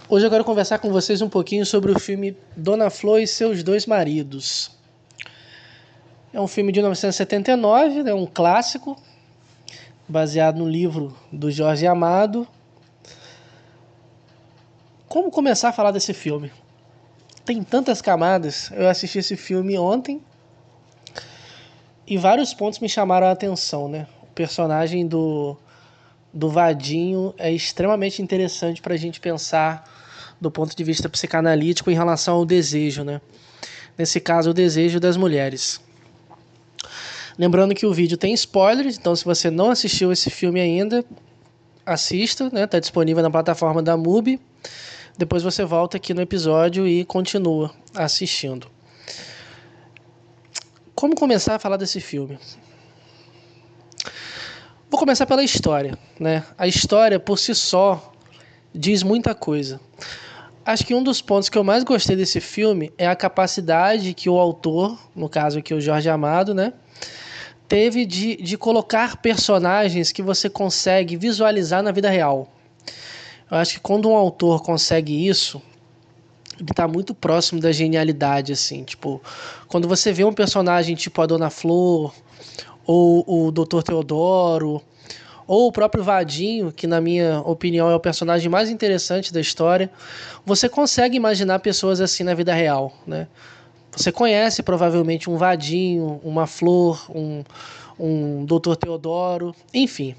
Hoje eu quero conversar com vocês um pouquinho sobre o filme Dona Flor e seus dois maridos. É um filme de 1979, é um clássico, baseado no livro do Jorge Amado. Como começar a falar desse filme? Tem tantas camadas. Eu assisti esse filme ontem e vários pontos me chamaram a atenção, né? O personagem do Vadinho é extremamente interessante para a gente pensar do ponto de vista psicanalítico em relação ao desejo, né? Nesse caso, o desejo das mulheres. Lembrando que o vídeo tem spoilers, então se você não assistiu esse filme ainda, assista, né? Tá disponível na plataforma da MUBI. Depois você volta aqui no episódio e continua assistindo. Como começar a falar desse filme? Vou começar pela história, né? A história, por si só, diz muita coisa. Acho que um dos pontos que eu mais gostei desse filme é a capacidade que o autor, no caso aqui o Jorge Amado, né, teve de colocar personagens que você consegue visualizar na vida real. Eu acho que quando um autor consegue isso, ele está muito próximo da genialidade, assim. Tipo, quando você vê um personagem tipo a Dona Flor, ou o Dr. Teodoro, ou o próprio Vadinho, que na minha opinião é o personagem mais interessante da história, você consegue imaginar pessoas assim na vida real, né? Você conhece provavelmente um Vadinho, uma Flor, um Dr. Teodoro, enfim.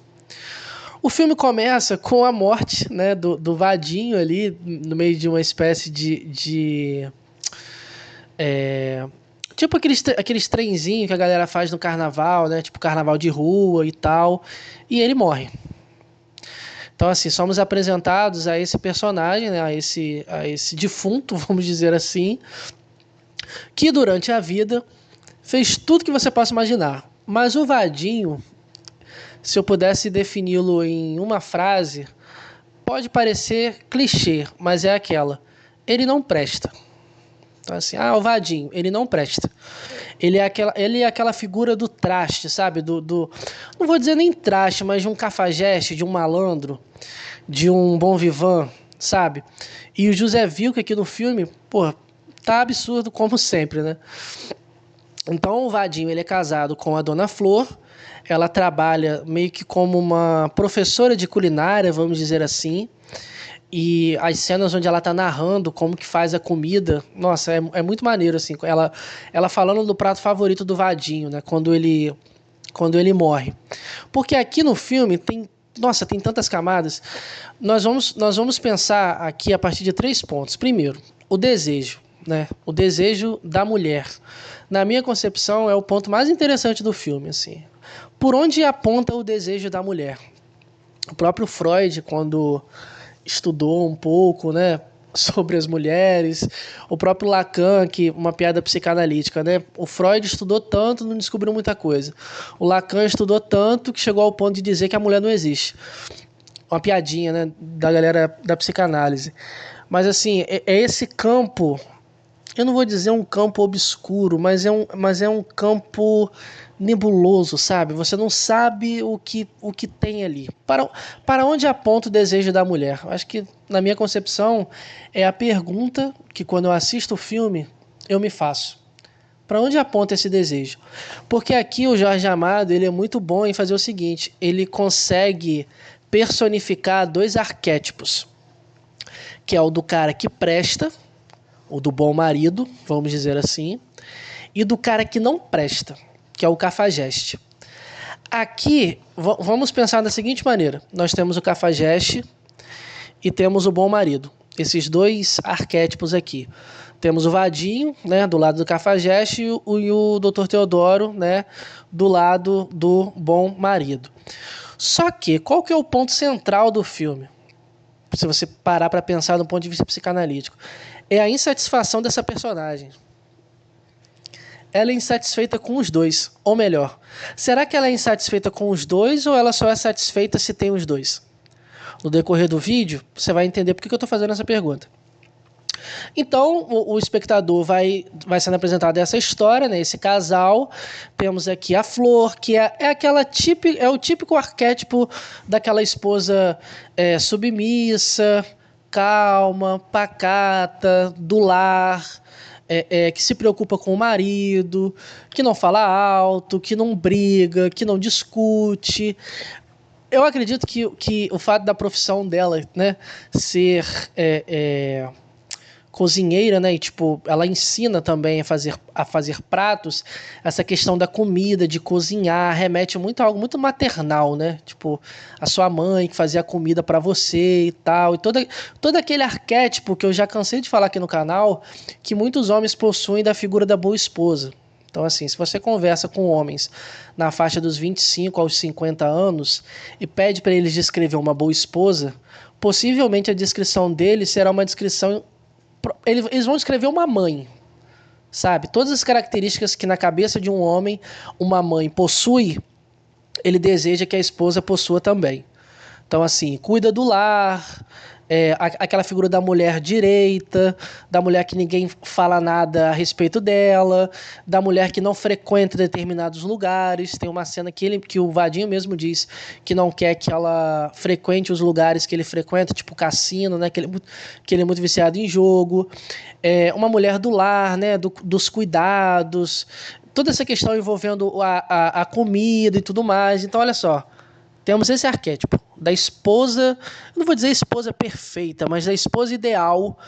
O filme começa com a morte, né, do Vadinho ali, no meio de uma espécie tipo aqueles trenzinhos que a galera faz no carnaval, né? Tipo carnaval de rua e tal. E ele morre. Então, assim, somos apresentados a esse personagem, né, a esse defunto, vamos dizer assim, que durante a vida fez tudo que você possa imaginar. Mas o Vadinho, se eu pudesse defini-lo em uma frase, pode parecer clichê, mas é aquela: ele não presta. Então, assim, o Vadinho, ele não presta. Ele é aquela figura do traste, sabe? Não vou dizer nem traste, mas de um cafajeste, de um malandro, de um bom vivant, sabe? E o José Wilker aqui no filme, pô, tá absurdo como sempre, né? Então o Vadinho, ele é casado com a Dona Flor. Ela trabalha meio que como uma professora de culinária, vamos dizer assim. E as cenas onde ela tá narrando como que faz a comida, nossa, é muito maneiro, assim. Ela falando do prato favorito do Vadinho, né? Quando ele morre. Porque aqui no filme tem tantas camadas. Nós vamos pensar aqui a partir de 3 pontos. Primeiro, o desejo, né? O desejo da mulher. Na minha concepção, é o ponto mais interessante do filme, assim. Por onde aponta o desejo da mulher? O próprio Freud, quando estudou um pouco, né, sobre as mulheres, o próprio Lacan, que uma piada psicanalítica, né? O Freud estudou tanto, não descobriu muita coisa. O Lacan estudou tanto que chegou ao ponto de dizer que a mulher não existe. Uma piadinha, né, da galera da psicanálise. Mas assim, é esse campo, eu não vou dizer um campo obscuro, mas é um campo nebuloso, sabe? Você não sabe o que tem ali. Para onde aponta o desejo da mulher? Acho que, na minha concepção, é a pergunta que, quando eu assisto o filme, eu me faço. Para onde aponta esse desejo? Porque aqui o Jorge Amado, ele é muito bom em fazer o seguinte: ele consegue personificar 2 arquétipos, que é o do cara que presta, o do bom marido, vamos dizer assim, e do cara que não presta, que é o cafajeste. Aqui, vamos pensar da seguinte maneira: nós temos o cafajeste e temos o bom marido. Esses 2 arquétipos aqui. Temos o Vadinho, né, do lado do cafajeste, e o Dr. Teodoro, né, do lado do bom marido. Só que, qual que é o ponto central do filme? Se você parar para pensar do ponto de vista psicanalítico, é a insatisfação dessa personagem. Ela é insatisfeita com os 2, ou melhor, será que ela é insatisfeita com os 2 ou ela só é satisfeita se tem os 2? No decorrer do vídeo, você vai entender por que eu estou fazendo essa pergunta. Então, o espectador vai sendo apresentado essa história, né, esse casal. Temos aqui a Flor, que é o típico arquétipo daquela esposa submissa, calma, pacata, do lar, que se preocupa com o marido, que não fala alto, que não briga, que não discute. Eu acredito que o fato da profissão dela, né, ser cozinheira, né, e tipo, ela ensina também a fazer pratos, essa questão da comida, de cozinhar, remete muito a algo muito maternal, né? Tipo, a sua mãe que fazia comida pra você e tal, e todo aquele arquétipo que eu já cansei de falar aqui no canal, que muitos homens possuem da figura da boa esposa. Então, assim, se você conversa com homens na faixa dos 25 aos 50 anos e pede para eles descrever uma boa esposa, possivelmente a descrição deles será uma descrição. Eles vão descrever uma mãe, sabe? Todas as características que na cabeça de um homem uma mãe possui, ele deseja que a esposa possua também. Então, assim, cuida do lar, aquela figura da mulher direita, da mulher que ninguém fala nada a respeito dela, da mulher que não frequenta determinados lugares. Tem uma cena que o Vadinho mesmo diz que não quer que ela frequente os lugares que ele frequenta, tipo cassino, né? Que ele é muito viciado em jogo. Uma mulher do lar, né? Dos cuidados, toda essa questão envolvendo a comida e tudo mais. Então, olha só. Temos esse arquétipo da esposa, eu não vou dizer esposa perfeita, mas da esposa ideal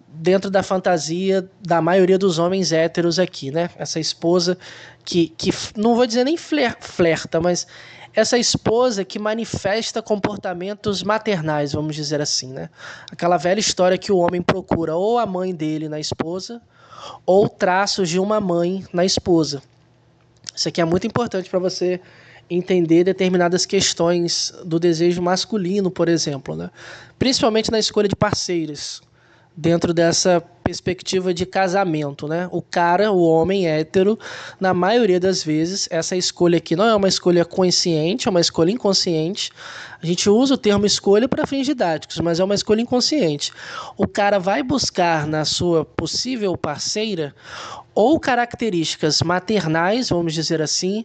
dentro da fantasia da maioria dos homens héteros aqui, né? Essa esposa que não vou dizer nem flerta, mas essa esposa que manifesta comportamentos maternais, vamos dizer assim, né? Aquela velha história que o homem procura ou a mãe dele na esposa, ou traços de uma mãe na esposa. Isso aqui é muito importante para você entender determinadas questões do desejo masculino, por exemplo, né? Principalmente na escolha de parceiras, dentro dessa perspectiva de casamento, né? O homem hétero, na maioria das vezes, essa escolha aqui não é uma escolha consciente, é uma escolha inconsciente. A gente usa o termo escolha para fins didáticos, mas é uma escolha inconsciente. O cara vai buscar na sua possível parceira ou características maternais, vamos dizer assim,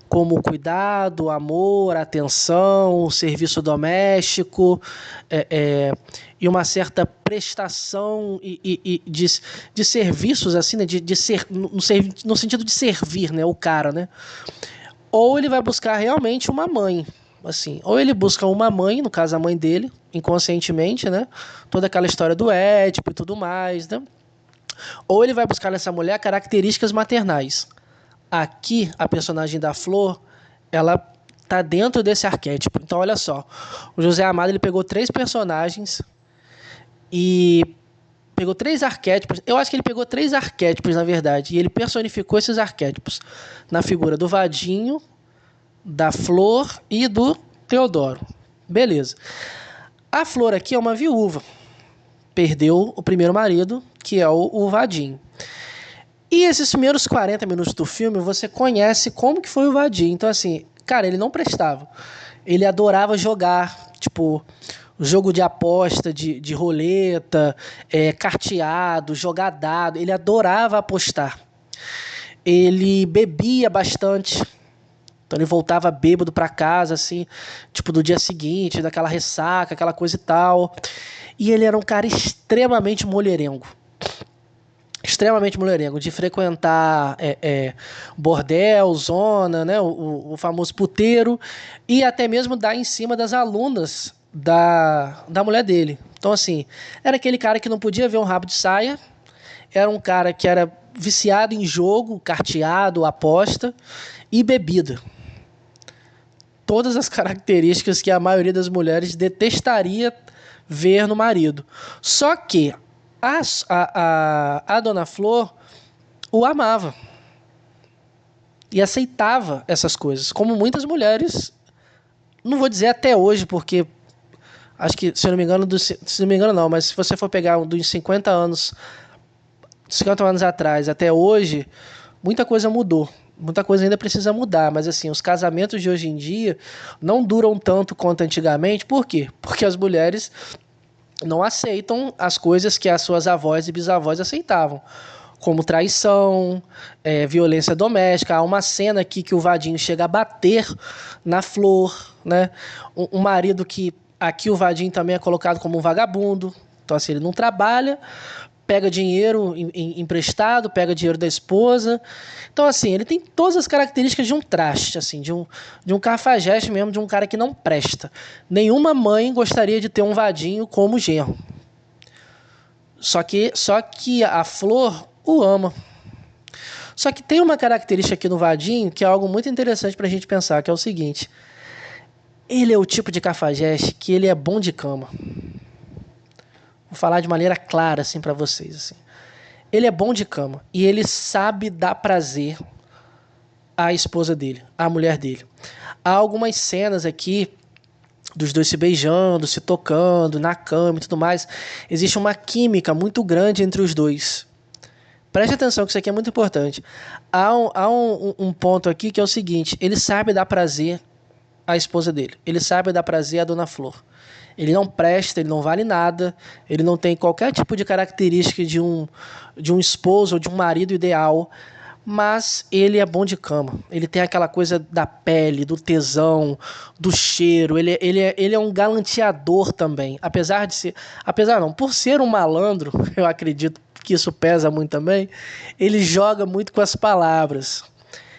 como o cuidado, amor, atenção, serviço doméstico, e uma certa prestação de serviços, assim, né? de ser, no sentido de servir, né? O cara, né? Ou ele vai buscar realmente uma mãe, assim, ou ele busca uma mãe, no caso a mãe dele, inconscientemente, né? Toda aquela história do Édipo e tudo mais, né? Ou ele vai buscar nessa mulher características maternais. Aqui, a personagem da Flor, ela tá dentro desse arquétipo. Então, olha só. O José Amado, ele pegou 3 personagens e pegou 3 arquétipos. Eu acho que ele pegou 3 arquétipos, na verdade. E ele personificou esses arquétipos na figura do Vadinho, da Flor e do Teodoro. Beleza. A Flor aqui é uma viúva. Perdeu o primeiro marido, que é o Vadinho. E esses primeiros 40 minutos do filme, você conhece como que foi o Vadinho. Então, assim, cara, ele não prestava. Ele adorava jogar, tipo, jogo de aposta, de roleta, carteado, jogar dado. Ele adorava apostar. Ele bebia bastante. Então ele voltava bêbado pra casa, assim, tipo, no dia seguinte, daquela ressaca, aquela coisa e tal. E ele era um cara extremamente mulherengo. Extremamente mulherengo, de frequentar bordel, zona, né, o famoso puteiro, e até mesmo dar em cima das alunas da mulher dele. Então, assim, era aquele cara que não podia ver um rabo de saia, era um cara que era viciado em jogo, carteado, aposta e bebida. Todas as características que a maioria das mulheres detestaria ver no marido. Só que a Dona Flor o amava e aceitava essas coisas, como muitas mulheres, não vou dizer até hoje, porque acho que, se não me engano não, mas se você for pegar dos 50 anos atrás até hoje, muita coisa mudou. Muita coisa ainda precisa mudar, mas assim, os casamentos de hoje em dia não duram tanto quanto antigamente. Por quê? Porque as mulheres não aceitam as coisas que as suas avós e bisavós aceitavam, como traição, violência doméstica. Há uma cena aqui que o Vadinho chega a bater na Flor, né? Um marido que aqui o Vadinho também é colocado como um vagabundo, Então, assim, ele não trabalha, pega dinheiro emprestado, pega dinheiro da esposa. Então, assim, ele tem todas as características de um traste, assim, de um cafajeste mesmo, de um cara que não presta. Nenhuma mãe gostaria de ter um vadinho como genro. Só que a Flor o ama. Só que tem uma característica aqui no vadinho que é algo muito interessante pra gente pensar, que é o seguinte: ele é o tipo de cafajeste que ele é bom de cama. Vou falar de maneira clara assim para vocês, assim. Ele é bom de cama e ele sabe dar prazer à esposa dele, à mulher dele. Há algumas cenas aqui dos dois se beijando, se tocando na cama e tudo mais. Existe uma química muito grande entre os dois. Preste atenção que isso aqui é muito importante. Há um ponto aqui que é o seguinte: ele sabe dar prazer à esposa dele. Ele sabe dar prazer à Dona Flor. Ele não presta, ele não vale nada, ele não tem qualquer tipo de característica de um esposo ou de um marido ideal, mas ele é bom de cama. Ele tem aquela coisa da pele, do tesão, do cheiro. Ele é um galanteador também. Por ser um malandro, eu acredito que isso pesa muito também, ele joga muito com as palavras.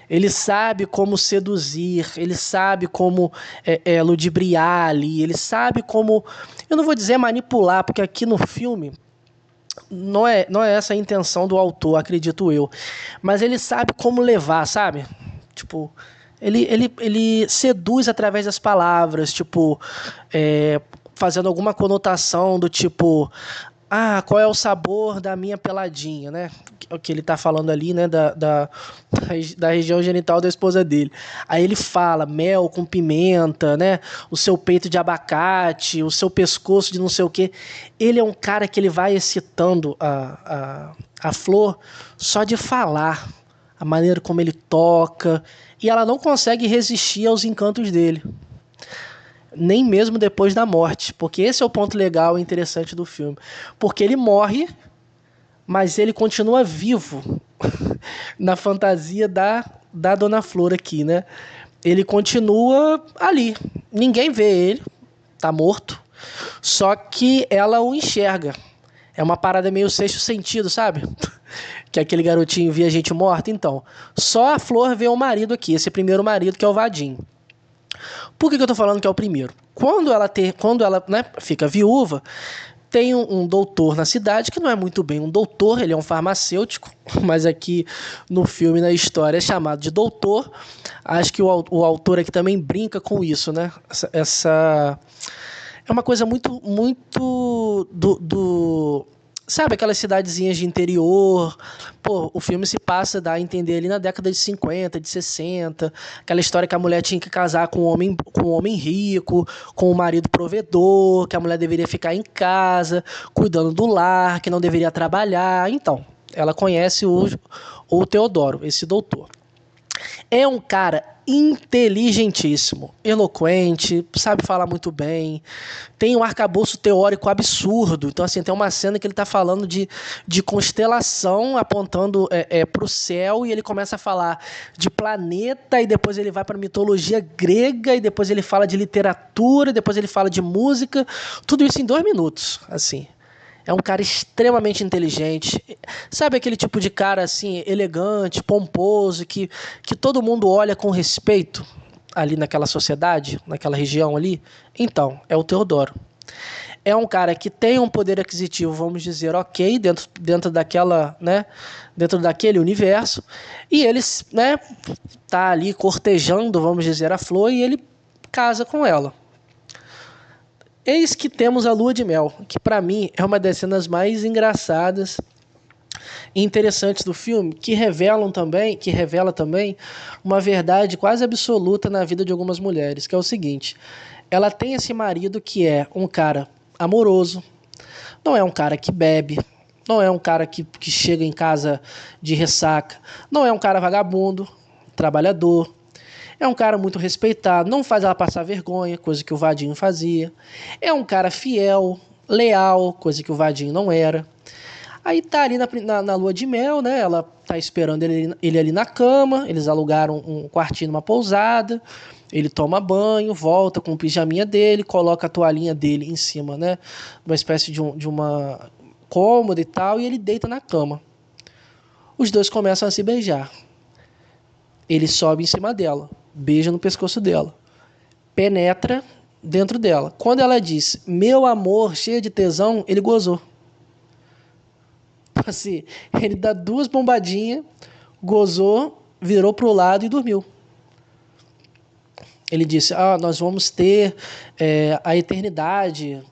Ele sabe como seduzir, ele sabe como ludibriar ali, ele sabe como, eu não vou dizer manipular, porque aqui no filme não é essa a intenção do autor, acredito eu, mas ele sabe como levar, sabe? Tipo, ele seduz através das palavras, tipo, fazendo alguma conotação do tipo: ah, qual é o sabor da minha peladinha, né? O que ele tá falando ali, né? Da região genital da esposa dele. Aí ele fala mel com pimenta, né? O seu peito de abacate, o seu pescoço de não sei o quê. Ele é um cara que ele vai excitando a Flor só de falar. A maneira como ele toca. E ela não consegue resistir aos encantos dele. Nem mesmo depois da morte, porque esse é o ponto legal e interessante do filme, porque ele morre, mas ele continua vivo na fantasia da Dona Flor aqui, né? Ele continua ali, ninguém vê ele, tá morto, só que ela o enxerga. É uma parada meio sexto sentido, sabe? Que aquele garotinho via gente morta. Então, só a Flor vê o marido aqui, esse primeiro marido que é o Vadinho. Por que eu tô falando que é o primeiro? Quando ela fica viúva, tem um doutor na cidade, que não é muito bem um doutor, ele é um farmacêutico, mas aqui no filme, na história, é chamado de doutor. Acho que o autor aqui também brinca com isso, né? Essa é uma coisa muito, muito sabe, aquelas cidadezinhas de interior. Pô, o filme se passa, dá a entender ali na década de 50, de 60. Aquela história que a mulher tinha que casar com um homem rico, com um marido provedor, que a mulher deveria ficar em casa, cuidando do lar, que não deveria trabalhar. Então, ela conhece o Teodoro, esse doutor. É um cara inteligentíssimo, eloquente, sabe falar muito bem, tem um arcabouço teórico absurdo. Então, assim, tem uma cena que ele está falando de constelação, apontando para o céu, e ele começa a falar de planeta, e depois ele vai para a mitologia grega, e depois ele fala de literatura, e depois ele fala de música, tudo isso em 2 minutos, assim. É um cara extremamente inteligente. Sabe aquele tipo de cara assim, elegante, pomposo, que todo mundo olha com respeito ali naquela sociedade, naquela região ali? Então, é o Teodoro. É um cara que tem um poder aquisitivo, vamos dizer, ok, dentro daquela, né, dentro daquele universo, e ele, né, tá ali cortejando, vamos dizer, a Flor, e ele casa com ela. Eis que temos a lua de mel, que para mim é uma das cenas mais engraçadas e interessantes do filme, que revela também uma verdade quase absoluta na vida de algumas mulheres, que é o seguinte: ela tem esse marido que é um cara amoroso, não é um cara que bebe, não é um cara que chega em casa de ressaca, não é um cara vagabundo, trabalhador. É um cara muito respeitado, não faz ela passar vergonha, coisa que o Vadinho fazia. É um cara fiel, leal, coisa que o Vadinho não era. Aí tá ali na lua de mel, né? Ela tá esperando ele ali na cama, eles alugaram um quartinho numa pousada, ele toma banho, volta com o pijaminha dele, coloca a toalhinha dele em cima, né? Uma espécie de uma cômoda e tal, e ele deita na cama. Os dois começam a se beijar. Ele sobe em cima dela, beija no pescoço dela, penetra dentro dela. Quando ela diz, meu amor, cheia de tesão, ele gozou. Assim, ele dá 2 bombadinhas, gozou, virou pro lado e dormiu. Ele disse, nós vamos ter a eternidade,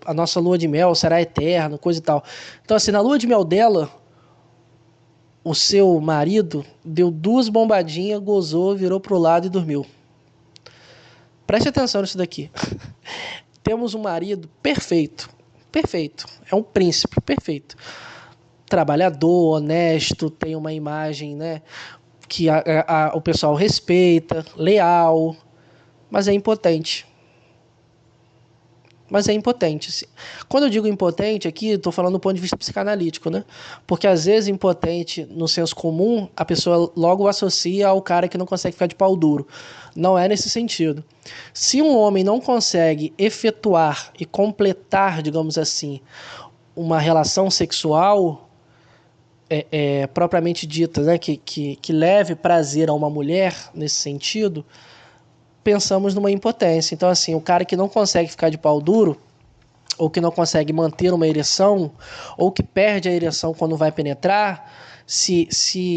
a nossa lua de mel será eterna, coisa e tal. Então, assim, na lua de mel dela, o seu marido deu 2 bombadinhas, gozou, virou pro lado e dormiu. Preste atenção nisso daqui. Temos um marido perfeito, perfeito, é um príncipe, perfeito. Trabalhador, honesto, tem uma imagem, né, que o pessoal respeita, leal, mas é impotente. Mas é impotente. Sim. Quando eu digo impotente aqui, estou falando do ponto de vista psicanalítico, né? Porque às vezes impotente, no senso comum, a pessoa logo associa ao cara que não consegue ficar de pau duro. Não é nesse sentido. Se um homem não consegue efetuar e completar, digamos assim, uma relação sexual propriamente dita, né? que leve prazer a uma mulher nesse sentido, pensamos numa impotência. Então, assim, o cara que não consegue ficar de pau duro, ou que não consegue manter uma ereção, ou que perde a ereção quando vai penetrar, se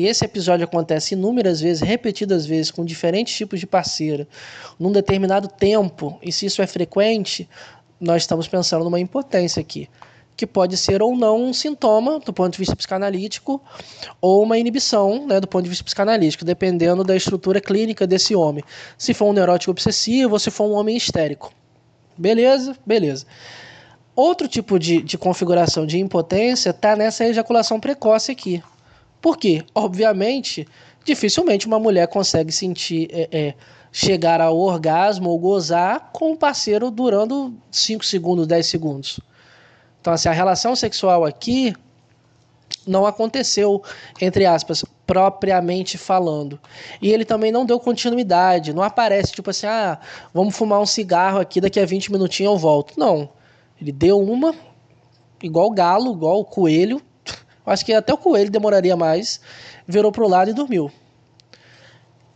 esse episódio acontece inúmeras vezes, repetidas vezes, com diferentes tipos de parceira, num determinado tempo, e se isso é frequente, nós estamos pensando numa impotência aqui, que pode ser ou não um sintoma do ponto de vista psicanalítico, ou uma inibição, né, do ponto de vista psicanalítico, dependendo da estrutura clínica desse homem. Se for um neurótico obsessivo ou se for um homem histérico. Beleza? Beleza. Outro tipo de configuração de impotência está nessa ejaculação precoce aqui. Por quê? Obviamente, dificilmente uma mulher consegue sentir, chegar ao orgasmo ou gozar com o parceiro durando 5 segundos, 10 segundos. Então, assim, a relação sexual aqui não aconteceu, entre aspas, propriamente falando. E ele também não deu continuidade, não aparece tipo assim, vamos fumar um cigarro aqui, daqui a 20 minutinhos eu volto. Não, ele deu uma, igual galo, igual coelho, acho que até o coelho demoraria mais, virou pro lado e dormiu.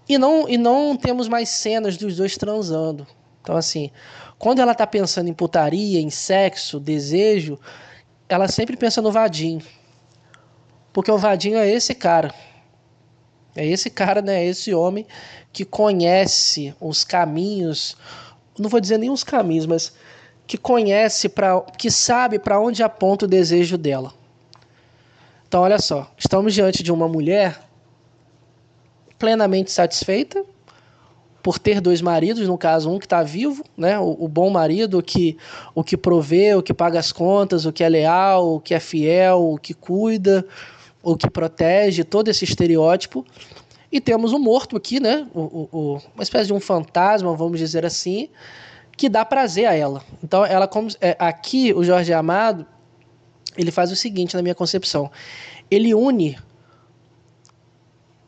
E não temos mais cenas dos dois transando. Então, assim, quando ela tá pensando em putaria, em sexo, desejo, ela sempre pensa no vadinho. Porque o vadinho é esse cara. É esse cara, né? É esse homem que conhece os caminhos, não vou dizer nem os caminhos, mas que conhece, que sabe para onde aponta o desejo dela. Então, olha só, estamos diante de uma mulher plenamente satisfeita por ter 2 maridos, no caso um que está vivo, né? O bom marido, o que provê, o que paga as contas, o que é leal, o que é fiel, o que cuida, o que protege, todo esse estereótipo. E temos um morto aqui, né? Uma espécie de um fantasma, vamos dizer assim, que dá prazer a ela. Então, aqui o Jorge Amado, ele faz o seguinte, na minha concepção. Ele une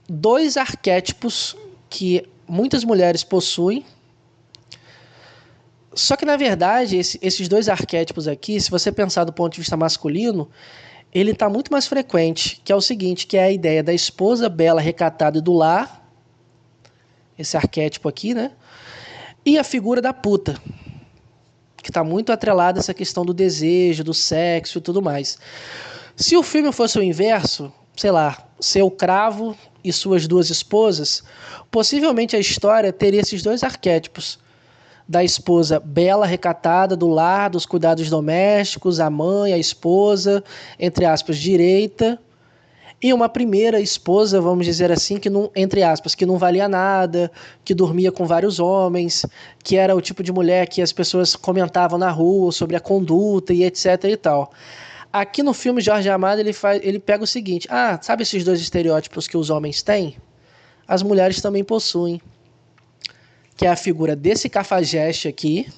2 arquétipos que muitas mulheres possuem. Só que, na verdade, esses 2 arquétipos aqui, se você pensar do ponto de vista masculino, ele está muito mais frequente, que é o seguinte, que é a ideia da esposa bela, recatada e do lar, esse arquétipo aqui, né? E a figura da puta, que está muito atrelada a essa questão do desejo, do sexo e tudo mais. Se o filme fosse o inverso, sei lá, seu cravo e suas 2 esposas, possivelmente a história teria esses 2 arquétipos, da esposa bela, recatada, do lar, dos cuidados domésticos, a mãe, a esposa, entre aspas, direita, e uma primeira esposa, vamos dizer assim, que não, entre aspas, que não valia nada, que dormia com vários homens, que era o tipo de mulher que as pessoas comentavam na rua sobre a conduta e etc e tal. Aqui no filme Jorge Amado ele pega o seguinte, sabe esses 2 estereótipos que os homens têm? As mulheres também possuem, que é a figura desse cafajeste aqui,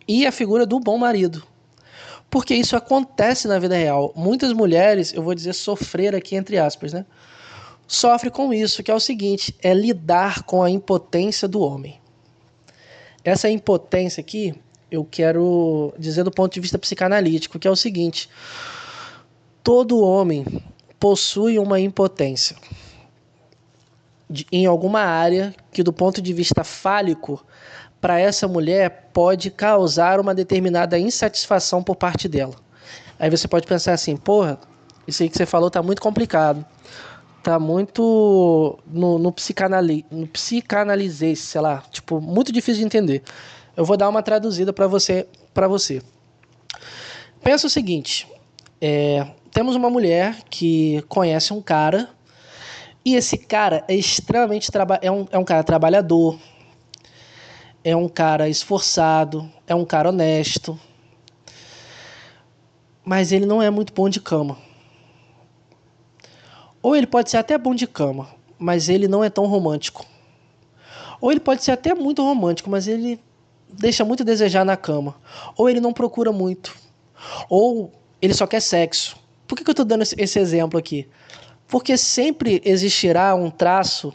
e a figura do bom marido. Porque isso acontece na vida real. Muitas mulheres, eu vou dizer sofrer aqui entre aspas, né? Sofrem com isso, que é o seguinte, é lidar com a impotência do homem. Essa impotência aqui, eu quero dizer do ponto de vista psicanalítico, que é o seguinte, todo homem possui uma impotência em alguma área que do ponto de vista fálico, para essa mulher pode causar uma determinada insatisfação por parte dela. Aí você pode pensar assim, porra, isso aí que você falou tá muito complicado. Tá muito no psicanalizei, sei lá, tipo, muito difícil de entender. Eu vou dar uma traduzida para você. Pensa o seguinte, temos uma mulher que conhece um cara e esse cara é extremamente é um cara trabalhador, é um cara esforçado, é um cara honesto, mas ele não é muito bom de cama. Ou ele pode ser até bom de cama, mas ele não é tão romântico. Ou ele pode ser até muito romântico, mas ele deixa muito a desejar na cama. Ou ele não procura muito. Ou ele só quer sexo. Por que eu estou dando esse exemplo aqui? Porque sempre existirá um traço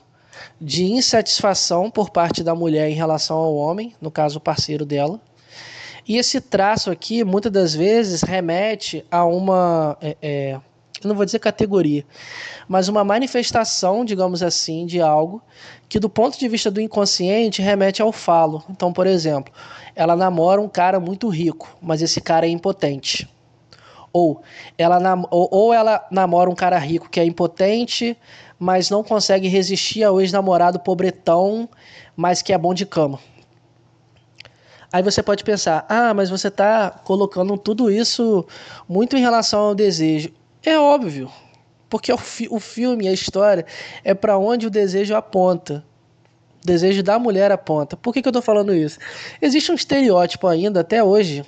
de insatisfação por parte da mulher em relação ao homem, no caso o parceiro dela. E esse traço aqui, muitas das vezes, remete a uma... eu não vou dizer categoria, mas uma manifestação, digamos assim, de algo que do ponto de vista do inconsciente remete ao falo. Então, por exemplo, ela namora um cara muito rico, mas esse cara é impotente. Ou ela namora um cara rico que é impotente, mas não consegue resistir ao ex-namorado pobretão, mas que é bom de cama. Aí você pode pensar, mas você está colocando tudo isso muito em relação ao desejo. É óbvio, porque o filme, a história, é para onde o desejo aponta. O desejo da mulher aponta. Por que eu estou falando isso? Existe um estereótipo ainda, até hoje,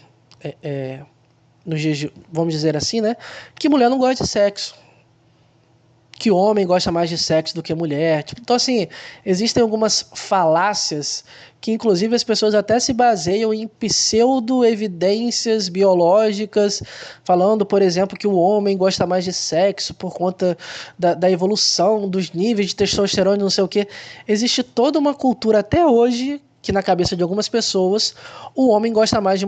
vamos dizer assim, né? Que mulher não gosta de sexo. Que homem gosta mais de sexo do que mulher. Então, assim, existem algumas falácias que, inclusive, as pessoas até se baseiam em pseudo-evidências biológicas, falando, por exemplo, que o homem gosta mais de sexo por conta da evolução, dos níveis de testosterona e não sei o quê. Existe toda uma cultura até hoje que na cabeça de algumas pessoas o homem gosta mais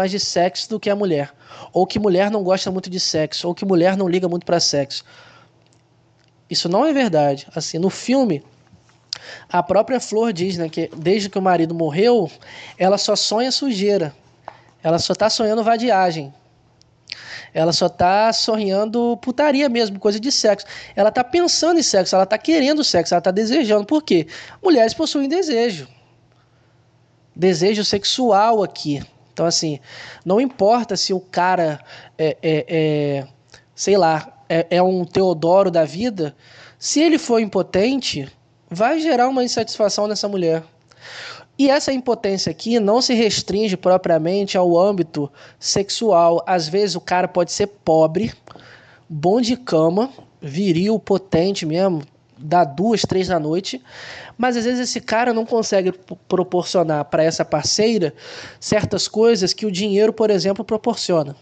de sexo do que a mulher. Ou que mulher não gosta muito de sexo, ou que mulher não liga muito para sexo. Isso não é verdade. Assim, no filme, a própria Flor diz, né, que desde que o marido morreu, ela só sonha sujeira. Ela só tá sonhando vadiagem. Ela só tá sonhando putaria mesmo, coisa de sexo. Ela tá pensando em sexo, ela tá querendo sexo, ela tá desejando. Por quê? Mulheres possuem desejo. Desejo sexual aqui. Então, assim, não importa se o cara sei lá, é um Teodoro da vida, se ele for impotente, vai gerar uma insatisfação nessa mulher. E essa impotência aqui não se restringe propriamente ao âmbito sexual. Às vezes o cara pode ser pobre, bom de cama, viril, potente mesmo, dá 2, 3 da noite, mas às vezes esse cara não consegue proporcionar para essa parceira certas coisas que o dinheiro, por exemplo, proporciona.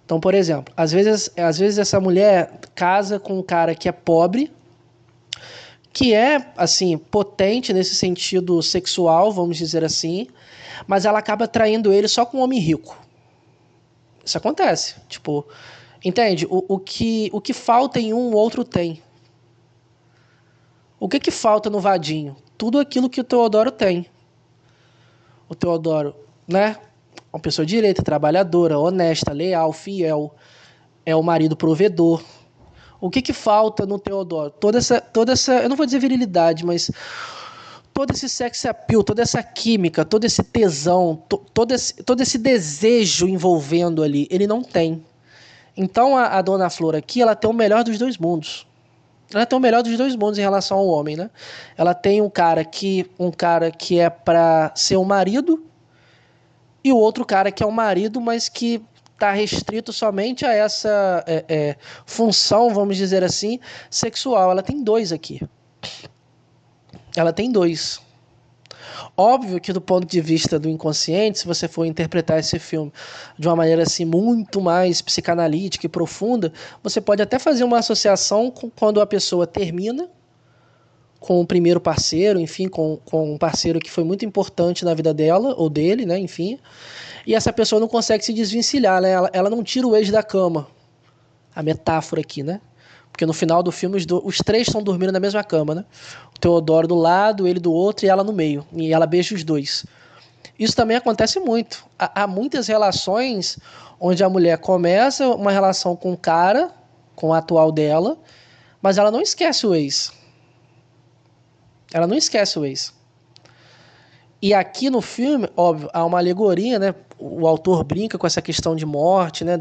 Então, por exemplo, às vezes essa mulher casa com um cara que é pobre, que é, assim, potente nesse sentido sexual, vamos dizer assim, mas ela acaba traindo ele só com um homem rico. Isso acontece. Tipo, entende? O que falta em um, o outro tem. O que falta no Vadinho? Tudo aquilo que o Teodoro tem. O Teodoro, né? Uma pessoa direita, trabalhadora, honesta, leal, fiel, é o marido provedor. O que falta no Teodoro? Toda essa, eu não vou dizer virilidade, mas todo esse sex appeal, toda essa química, todo esse tesão, todo esse desejo envolvendo ali, ele não tem. Então a Dona Flor aqui, ela tem o melhor dos dois mundos. Ela tem o melhor dos dois mundos em relação ao homem, né? Ela tem um cara que é para ser um marido, e o outro cara que é um marido, mas que está restrito somente a essa função, vamos dizer assim, sexual. Ela tem dois aqui. Ela tem dois. Óbvio que do ponto de vista do inconsciente, se você for interpretar esse filme de uma maneira assim muito mais psicanalítica e profunda, você pode até fazer uma associação com quando a pessoa termina com o primeiro parceiro, enfim, com um parceiro que foi muito importante na vida dela, ou dele, né, enfim, e essa pessoa não consegue se desvencilhar, né, ela não tira o ex da cama, a metáfora aqui, né, porque no final do filme os três estão dormindo na mesma cama, né, o Teodoro do lado, ele do outro e ela no meio, e ela beija os dois. Isso também acontece muito, há muitas relações onde a mulher começa uma relação com o cara, com o atual dela, mas ela não esquece o ex. Ela não esquece o ex. E aqui no filme, óbvio, há uma alegoria, né? O autor brinca com essa questão de morte, né?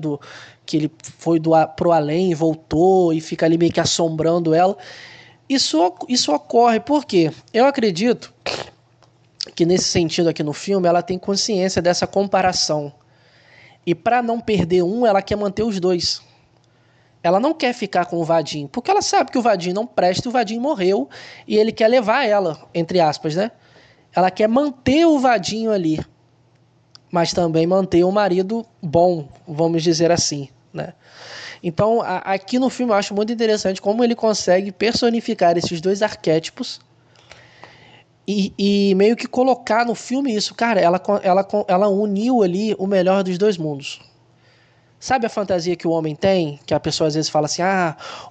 Que ele foi pro além, voltou e fica ali meio que assombrando ela. Isso ocorre porque eu acredito que nesse sentido aqui no filme ela tem consciência dessa comparação. E para não perder um, ela quer manter os dois. Ela não quer ficar com o Vadim, porque ela sabe que o Vadim não presta e o Vadim morreu e ele quer levar ela, entre aspas, né? Ela quer manter o Vadinho ali, mas também manter o marido bom, vamos dizer assim, né? Então, aqui no filme eu acho muito interessante como ele consegue personificar esses dois arquétipos e meio que colocar no filme isso. Cara, ela uniu ali o melhor dos dois mundos. Sabe a fantasia que o homem tem? Que a pessoa às vezes fala assim,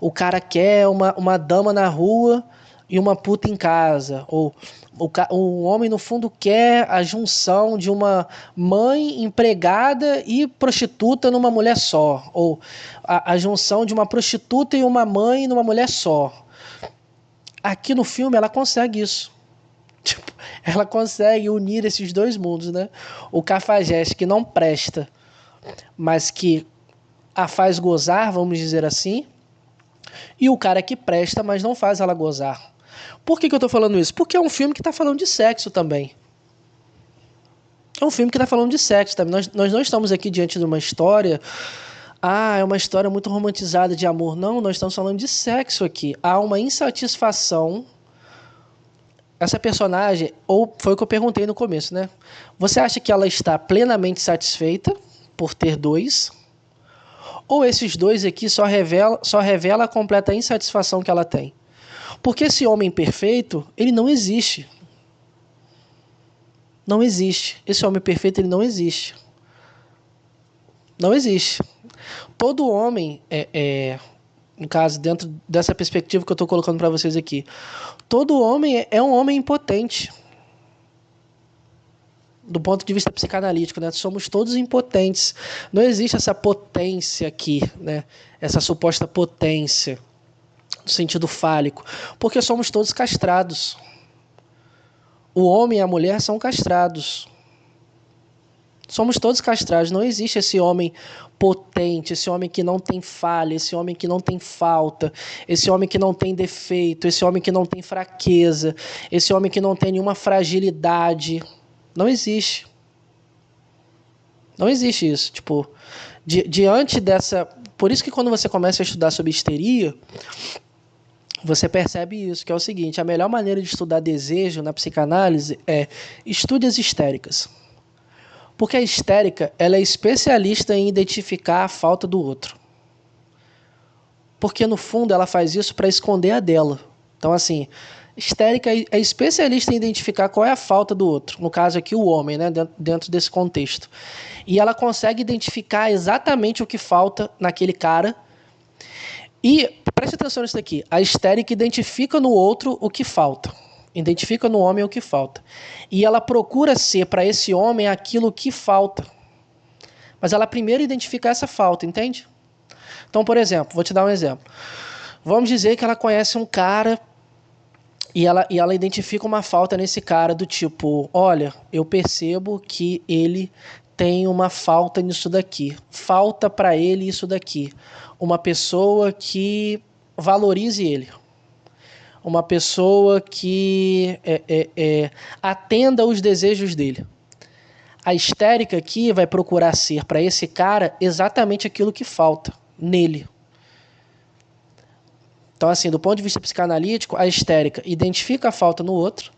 o cara quer uma dama na rua e uma puta em casa. Ou o homem, no fundo, quer a junção de uma mãe empregada e prostituta numa mulher só. Ou a junção de uma prostituta e uma mãe numa mulher só. Aqui no filme ela consegue isso. Tipo, ela consegue unir esses dois mundos, né? O cafajeste que não presta, mas que a faz gozar, vamos dizer assim, e o cara que presta, mas não faz ela gozar. Por que eu tô falando isso? Porque é um filme que tá falando de sexo também. É um filme que tá falando de sexo também. Nós não estamos aqui diante de uma história, é uma história muito romantizada de amor. Não, nós estamos falando de sexo aqui. Há uma insatisfação. Essa personagem, ou foi o que eu perguntei no começo, né? Você acha que ela está plenamente satisfeita por ter dois? Ou esses dois aqui só revela a completa insatisfação que ela tem? Porque esse homem perfeito, ele não existe. Não existe. Esse homem perfeito, ele não existe. Não existe. Todo homem, no caso, dentro dessa perspectiva que eu estou colocando para vocês aqui, todo homem é um homem impotente. Do ponto de vista psicanalítico, né? Somos todos impotentes. Não existe essa potência aqui, né? Essa suposta potência, no sentido fálico, porque somos todos castrados. O homem e a mulher são castrados. Somos todos castrados. Não existe esse homem potente, esse homem que não tem falha, esse homem que não tem falta, esse homem que não tem defeito, esse homem que não tem fraqueza, esse homem que não tem nenhuma fragilidade. Não existe. Não existe isso. Tipo, diante dessa... Por isso que quando você começa a estudar sobre histeria, você percebe isso, que é o seguinte: a melhor maneira de estudar desejo na psicanálise é estude as histéricas. Porque a histérica, ela é especialista em identificar a falta do outro. Porque, no fundo, ela faz isso para esconder a dela. Então, assim, histérica é especialista em identificar qual é a falta do outro. No caso aqui, o homem, né, dentro desse contexto. E ela consegue identificar exatamente o que falta naquele cara. E, preste atenção nisso daqui, a histérica identifica no outro o que falta. Identifica no homem o que falta. E ela procura ser para esse homem aquilo que falta. Mas ela primeiro identifica essa falta, entende? Então, por exemplo, vou te dar um exemplo. Vamos dizer que ela conhece um cara e ela identifica uma falta nesse cara do tipo, olha, eu percebo que ele tem uma falta nisso daqui. Falta para ele isso daqui. Uma pessoa que valorize ele. Uma pessoa que atenda os desejos dele. A histérica aqui vai procurar ser para esse cara exatamente aquilo que falta nele. Então, assim, do ponto de vista psicanalítico, a histérica identifica a falta no outro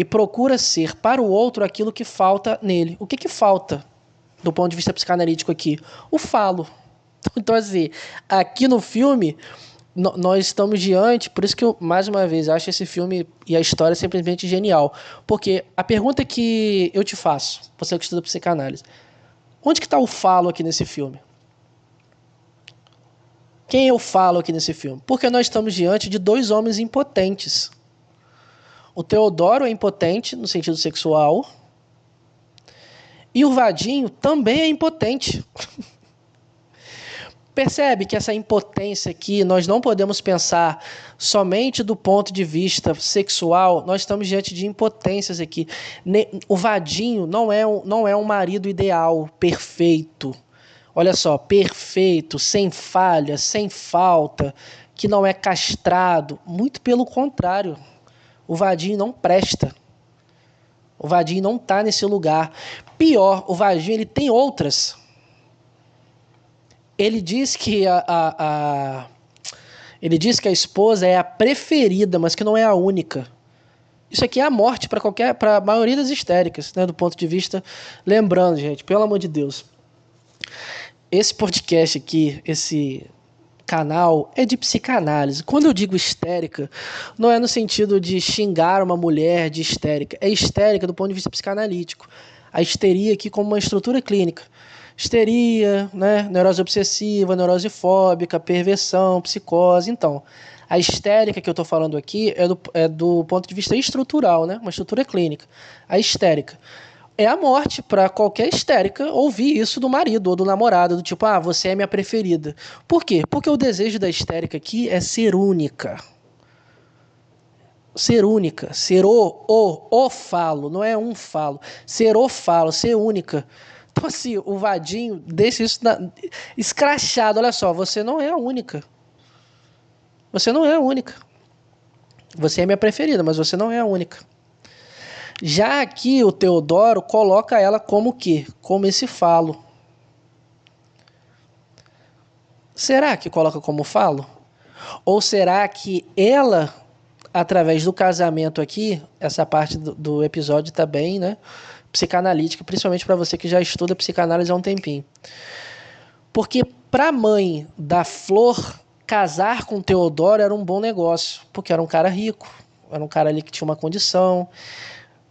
e procura ser para o outro aquilo que falta nele. O que falta do ponto de vista psicanalítico aqui? O falo. Então, assim, aqui no filme, nós estamos diante, por isso que eu, mais uma vez, acho esse filme e a história simplesmente genial. Porque a pergunta que eu te faço, você que estuda psicanálise, onde que está o falo aqui nesse filme? Quem eu falo aqui nesse filme? Porque nós estamos diante de dois homens impotentes. O Teodoro é impotente no sentido sexual e o Vadinho também é impotente. Percebe que essa impotência aqui, nós não podemos pensar somente do ponto de vista sexual, nós estamos diante de impotências aqui. O Vadinho não é um marido ideal, perfeito. Olha só, perfeito, sem falha, sem falta, que não é castrado. Muito pelo contrário, o Vadinho não presta. O Vadinho não está nesse lugar. Pior, o Vadinho ele tem outras. Ele diz que ele diz que a esposa é a preferida, mas que não é a única. Isso aqui é a morte para a maioria das histéricas, né, do ponto de vista. Lembrando, gente, pelo amor de Deus, esse podcast aqui, esse canal é de psicanálise. Quando eu digo histérica, não é no sentido de xingar uma mulher de histérica. É histérica do ponto de vista psicanalítico. A histeria aqui como uma estrutura clínica. Histeria, né? Neurose obsessiva, neurose fóbica, perversão, psicose. Então, a histérica que eu estou falando aqui é do ponto de vista estrutural, né? Uma estrutura clínica. A histérica é a morte para qualquer histérica ouvir isso do marido ou do namorado, do tipo, você é minha preferida. Por quê? Porque o desejo da histérica aqui é ser única. Ser única, ser o falo, não é um falo. Ser o falo, ser única. Então, assim, o Vadinho deixa isso escrachado. Olha só, você não é a única. Você não é a única. Você é minha preferida, mas você não é a única. Já aqui o Teodoro coloca ela como o quê? Como esse falo. Será que coloca como falo? Ou será que ela, através do casamento aqui, essa parte do episódio está bem, né? Psicanalítica, principalmente para você que já estuda psicanálise há um tempinho. Porque para a mãe da Flor, casar com Teodoro era um bom negócio, porque era um cara rico, era um cara ali que tinha uma condição.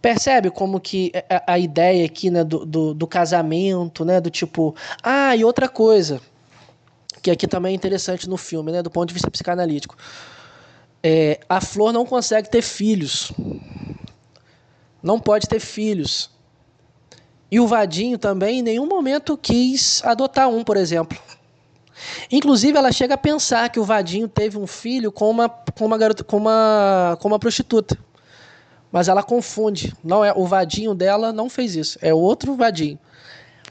Percebe como que a ideia aqui, né, do casamento, né, do tipo... e outra coisa, que aqui também é interessante no filme, né, do ponto de vista psicanalítico. A Flor não consegue ter filhos. Não pode ter filhos. E o Vadinho também em nenhum momento quis adotar um, por exemplo. Inclusive, ela chega a pensar que o Vadinho teve um filho com uma prostituta. Mas ela confunde. Não é o Vadinho dela não fez isso. É outro Vadinho.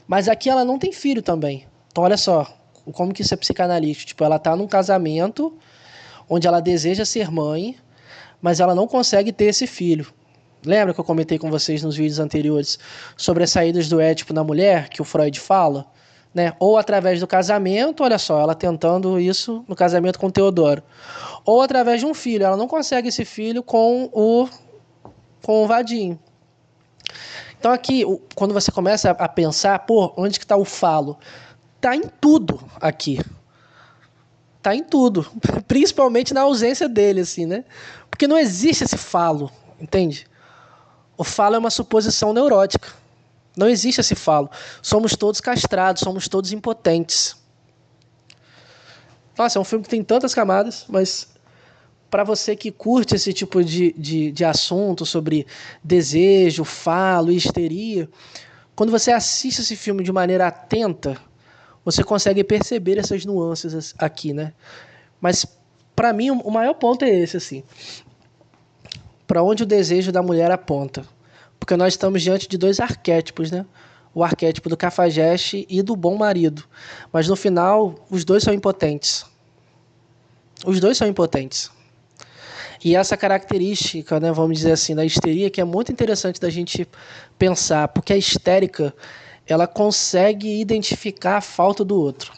Mas aqui ela não tem filho também. Então, olha só. Como que isso é psicanalítico? Tipo, ela está num casamento onde ela deseja ser mãe, mas ela não consegue ter esse filho. Lembra que eu comentei com vocês nos vídeos anteriores sobre as saídas do Édipo na mulher, que o Freud fala? Né? Ou através do casamento, olha só, ela tentando isso no casamento com Teodoro. Ou através de um filho, ela não consegue esse filho com o Vadinho. Então aqui, quando você começa a pensar, onde que está o falo? Está em tudo aqui. Está em tudo. Principalmente na ausência dele, assim, né? Porque não existe esse falo, entende? O falo é uma suposição neurótica. Não existe esse falo. Somos todos castrados, somos todos impotentes. Nossa, é um filme que tem tantas camadas, mas para você que curte esse tipo de assunto sobre desejo, falo e histeria, quando você assiste esse filme de maneira atenta, você consegue perceber essas nuances aqui, né? Mas, para mim, o maior ponto é esse, assim. Para onde o desejo da mulher aponta. Porque nós estamos diante de dois arquétipos, né? O arquétipo do cafajeste e do bom marido. Mas, no final, os dois são impotentes. Os dois são impotentes. E essa característica, né, vamos dizer assim, da histeria, que é muito interessante da gente pensar, porque a histérica, ela consegue identificar a falta do outro.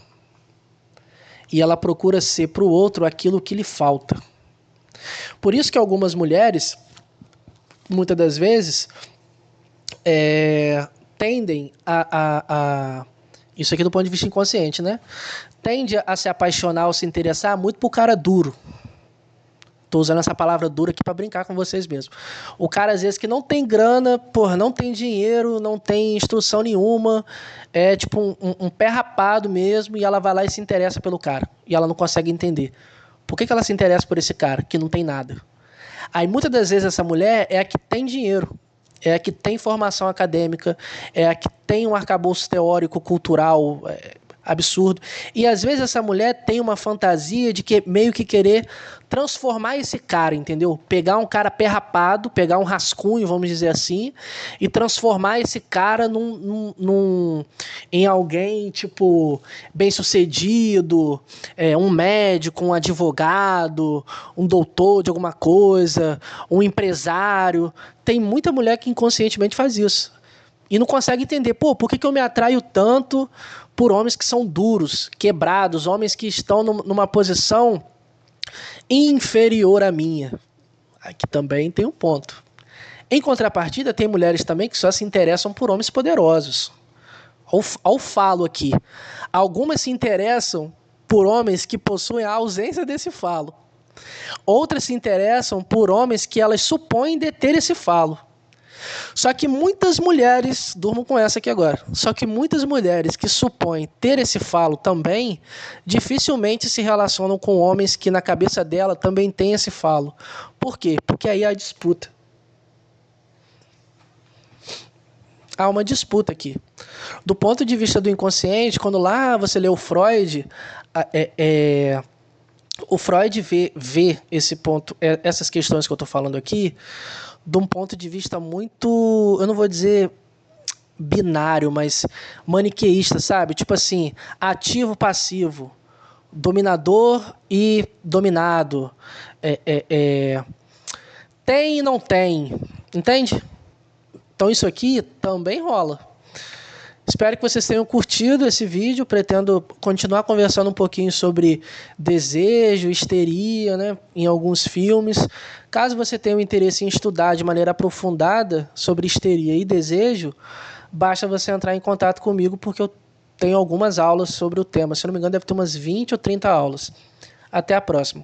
E ela procura ser para o outro aquilo que lhe falta. Por isso que algumas mulheres muitas das vezes, tendem isso aqui do ponto de vista inconsciente, né? Tende a se apaixonar ou se interessar muito por cara duro. Tô usando essa palavra dura aqui para brincar com vocês mesmo. O cara, às vezes, que não tem grana, porra, não tem dinheiro, não tem instrução nenhuma, é tipo um pé rapado mesmo, e ela vai lá e se interessa pelo cara. E ela não consegue entender. Por que ela se interessa por esse cara, que não tem nada? Aí, muitas das vezes, essa mulher é a que tem dinheiro, é a que tem formação acadêmica, é a que tem um arcabouço teórico, cultural, absurdo. E às vezes essa mulher tem uma fantasia de que meio que querer transformar esse cara, entendeu? Pegar um cara pé rapado, pegar um rascunho, vamos dizer assim, e transformar esse cara em alguém, tipo, bem-sucedido, um médico, um advogado, um doutor de alguma coisa, um empresário. Tem muita mulher que inconscientemente faz isso. E não consegue entender, pô, por que eu me atraio tanto por homens que são duros, quebrados, homens que estão numa posição inferior à minha. Aqui também tem um ponto. Em contrapartida, tem mulheres também que só se interessam por homens poderosos. Ao falo aqui, algumas se interessam por homens que possuem a ausência desse falo. Outras se interessam por homens que elas supõem deter esse falo. Só que muitas mulheres, durmam com essa aqui agora, só que muitas mulheres que supõem ter esse falo também, dificilmente se relacionam com homens que na cabeça dela também tem esse falo. Por quê? Porque aí há disputa. Há uma disputa aqui. Do ponto de vista do inconsciente, quando lá você lê o Freud, o Freud vê esse ponto, essas questões que eu estou falando aqui, de um ponto de vista muito, eu não vou dizer binário, mas maniqueísta, sabe? Tipo assim, ativo, passivo, dominador e dominado, tem e não tem, entende? Então isso aqui também rola. Espero que vocês tenham curtido esse vídeo. Pretendo continuar conversando um pouquinho sobre desejo, histeria, né, em alguns filmes. Caso você tenha um interesse em estudar de maneira aprofundada sobre histeria e desejo, basta você entrar em contato comigo, porque eu tenho algumas aulas sobre o tema. Se eu não me engano, deve ter umas 20 ou 30 aulas. Até a próxima.